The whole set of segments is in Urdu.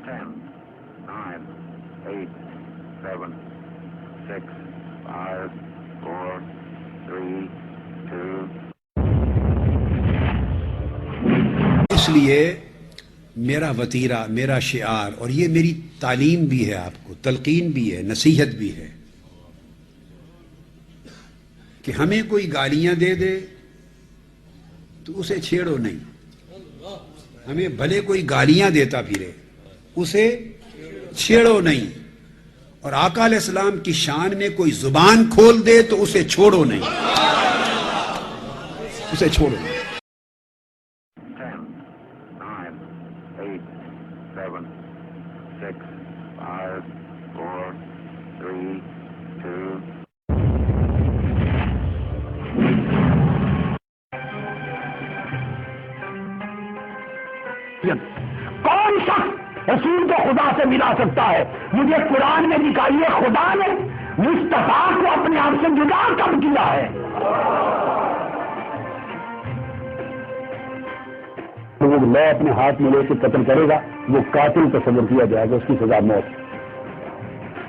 10, 9, 8, 7, 6, 5, 4, 3, 2. اس لیے میرا وتیرہ، میرا شعار، اور یہ میری تعلیم بھی ہے، آپ کو تلقین بھی ہے، نصیحت بھی ہے، کہ ہمیں کوئی گالیاں دے دے تو اسے چھیڑو نہیں. ہمیں بھلے کوئی گالیاں دیتا پھرے، اسے چھیڑو نہیں. اور آقا علیہ السلام کی شان میں کوئی زبان کھول دے تو اسے چھوڑو نہیں، اسے چھوڑو نہیں. 10, 9, 8, 7, 6, 5, 4, 3, 2. کون شخص رسول کو خدا سے ملا سکتا ہے؟ مجھے قرآن میں دکھائیے خدا نے مصطفیٰ کو اپنے آپ سے جدا کب کیا ہے؟ وہ لو اپنے ہاتھ میں لے کے قتل کرے گا، وہ قاتل تصور کیا جائے گا، اس کی سزا موت.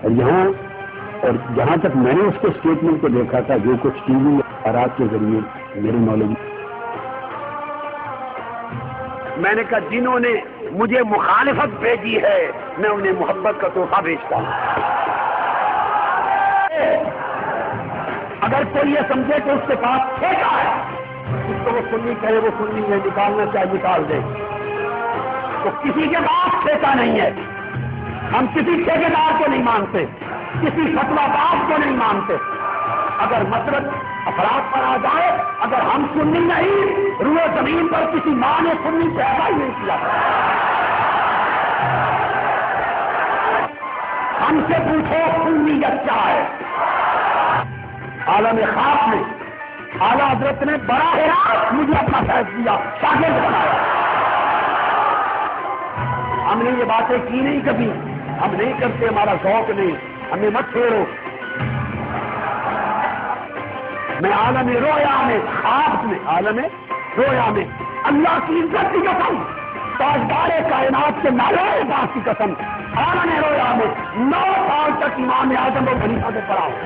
اور جہاں تک میں نے اس کے اسٹیٹمنٹ کو دیکھا تھا، جو کچھ ٹی وی آرات کے ذریعے میرے نالج، میں نے کہا جنہوں نے مجھے مخالفت بھیجی ہے میں انہیں محبت کا تحفہ بھیجتا ہوں. اگر کوئی یہ سمجھے کہ اس کے پاس ٹھیکہ ہے، اس کو وہ سنی کہے وہ سنی ہے، نکالنا چاہے نکال دے. تو کسی کے پاس ٹھیکہ نہیں ہے. ہم کسی ٹھیکیدار کو نہیں مانتے، کسی فتویٰ باز کو نہیں مانتے. اگر مسلک افراد پر آ جائے، اگر ہم سنی نہیں، روئے زمین پر کسی ماں نے سنی پیدا ہی نہیں کیا. ہم سے پوچھو سنیت کیا ہے؟ عالم خاص میں اعلیٰ حضرت نے براہ راست مجھے اپنا فیض دیا، شاگرد بنایا. ہم نے یہ باتیں کی نہیں کبھی، ہم نہیں کرتے، ہمارا ذوق نہیں، ہمیں مت چھوڑو. میں عالم رویا میں، خواب میں، عالم رویا میں اللہ کی عزت کی قسم، تاجدار کائنات کے نالائے باز کی قسم، عالم رویا میں 9 سال تک امام اعظم و خلیفہ سے پڑھا ہوں.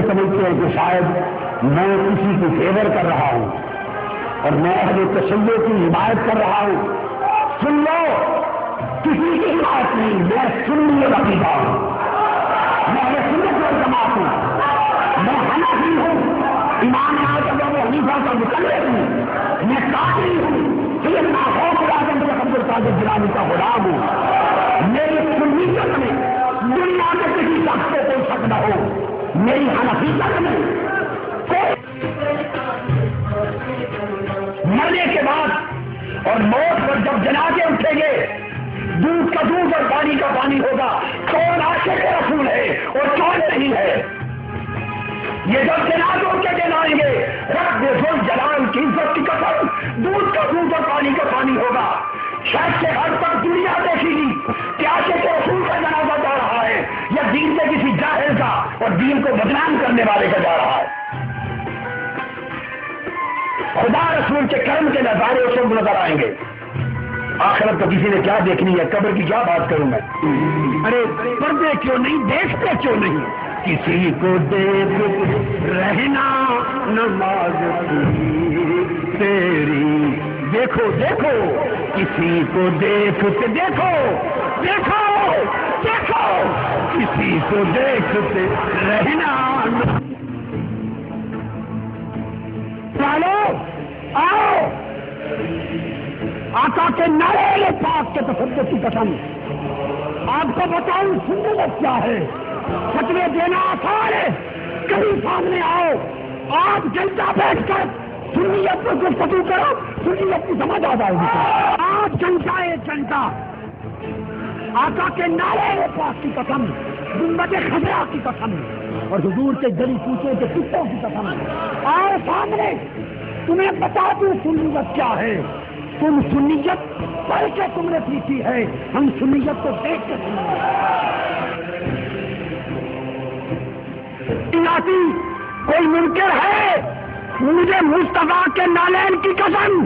سمجھتے ہیں کہ شاید میں کسی کی فیور کر رہا ہوں اور میں اہل تشیع کی حمایت کر رہا ہوں. سن لو، کسی کی حمایت نہیں، میں سنی عقیدہ ہوں، میں سنت والجماعت ہوں، میں حنفی ہوں، امام اعظم ابو حنیفہ کا مقلد ہوں، میں قادری ہوں، سیدنا غوث اعظم شیخ عبد القادر جیلانی کا غلام ہوں. میری سنیت میں دنیا میں کسی شخص کو کوئی شک نہ ہو، میری حنفیت میں مرنے کے بعد اور موت پر جب جنازے اٹھیں گے، دودھ کا دودھ اور پانی کا پانی ہوگا. کون عاشق رسول ہے اور کون نہیں ہے؟ یہ جب جنازوں کے دن آئیں گے، رب ذوالجلال کی عزت کی قسم، دودھ کا دودھ اور پانی کا پانی ہوگا. شاید سے ہر تک دنیا دیکھی گی کہ عاشق رسول کا جنازہ جا رہا ہے یا دین کے کسی جاہل کا اور دین کو بدنام کرنے والے کا جا رہا ہے. خدا رسول کے کرم کے نظارے اس وقت نظر آئیں گے. آخرت تو کسی نے کیا دیکھنی ہے، قبر کی کیا بات کروں میں. ارے پردے کیوں نہیں، دیکھتے کیوں نہیں؟ کسی کو دیکھ رہنا نماز تیری، دیکھو دیکھو کسی کو دیکھتے، دیکھو دیکھو دیکھو کسی کو دیکھتے رہنا. چلو آؤ، آقا کے نعرے پاک کے تصدق کی قسم آپ کو بتاؤں سنت کیا ہے. فتوے دینا آسان ہے، کبھی سامنے آؤ، آپ جلدہ بیٹھ کر سنیت پر گفتگو کرو، سنیت کی سمجھ آ جائے گی. آپ جنتا آقا کے نعرے پاک کی قسم، گنبد خضرا کی قسم اور حضور کے گلی کوچوں کے کتوں کی قسم، آؤ سامنے، تمہیں بتا دوں سنیت کیا ہے. تم سنیت پڑھ کے تم نے سیکھی ہے، ہم سنیت کو دیکھ کے سنیت. کوئی منکر ہے؟ مجھے مصطفیٰ کے نالین کی قسم